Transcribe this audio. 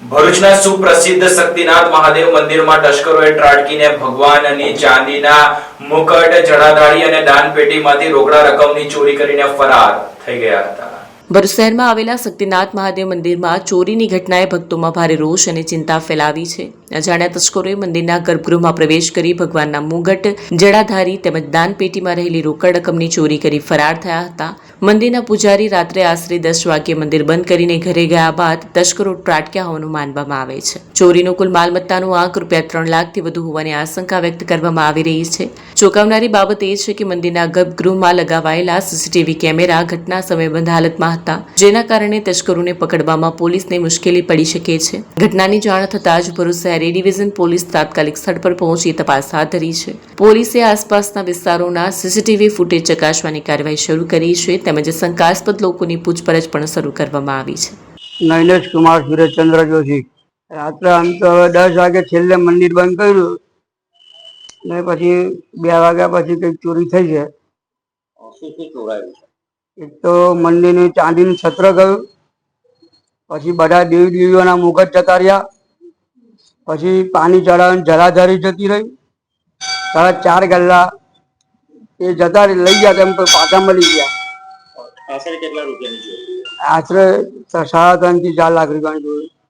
ભરૂચના સુપ્રસિદ્ધ શક્તિનાથ મહાદેવ મંદિરમાં તસ્કરોએ ત્રાટકીને ભગવાનની ચાંદીના મુકટ, જડાધારી અને દાનપેટીમાંથી રોકડા રકમની ચોરી કરીને ફરાર થઈ ગયા હતા। ભરૂચ શહેરમાં આવેલા શક્તિનાથ મહાદેવ મંદિરમાં ચોરીની ઘટનાએ ભક્તોમાં ભારે રોષ અને ચિંતા ફેલાવી છે। અજાણ્યા તસ્કરોએ મંદિરના ગર્ભગૃહમાં પ્રવેશ કરી ભગવાનના મુગટ, જડાધારી તેમજ દાનપેટીમાં રહેલી રોકડ રકમની ચોરી કરી ફરાર થયા હતા। મંદિરના પૂજારી રાત્રે આશરે 10 વાગ્યે મંદિર બંધ કરીને ઘરે ગયા બાદ તસ્કરો ત્રાટક્યા હોવાનું માનવામાં આવે છે। ચોરીનો કુલ માલમત્તાનો આંક ₹3 લાખથી વધુ હોવાની આશંકા વ્યક્ત કરવામાં આવી રહી છે। ચોંકાવનારી બાબત એ છે કે મંદિરના ગર્ભગૃહમાં લગાવાયેલા સીસીટીવી કેમેરા ઘટના સમયે બંધ હાલતમાં હતા, જેના કારણે તસ્કરોને પકડવામાં પોલીસને મુશ્કેલી પડી શકે છે। ઘટનાની જાણ થતાં જ ભરૂચ શહેર એ ડિવિઝન પોલીસ તાત્કાલિક સ્થળ પર પહોંચી તપાસ હાથ ધરી છે। પોલીસે આસપાસના વિસ્તારોના સીસીટીવી ફૂટેજ ચકાસવાની કાર્યવાહી શરૂ કરી છે, તેમજ શંકાસ્પદ લોકોની પૂછપરછ પણ શરૂ કરવામાં આવી છે। નૈનેશ કુમાર સુરેશચંદ્ર જોશી। રાત્રે આમ તો 10 વાગે છેલ્લે મંદિર બંધ કર્યું ને પછી 2 વાગ્યા પછી કંઈક ચોરી થઈ છે। એક તો મંદિરની ચાંદીનું છત્ર ગયું, પછી બધા દેવી દેવીઓના મુગટ જતા રહ્યા, પછી પાણી ચડાવીને જલાધારી જતી રહી, 4 ગલ્લા એ જતા લઈ ગયા તેમ પાછા મળી ગયા। આશરે કેટલા રૂપિયાની ચોરી? આશરે 3.5 થી 4 લાખ રૂપિયાની ચોરી।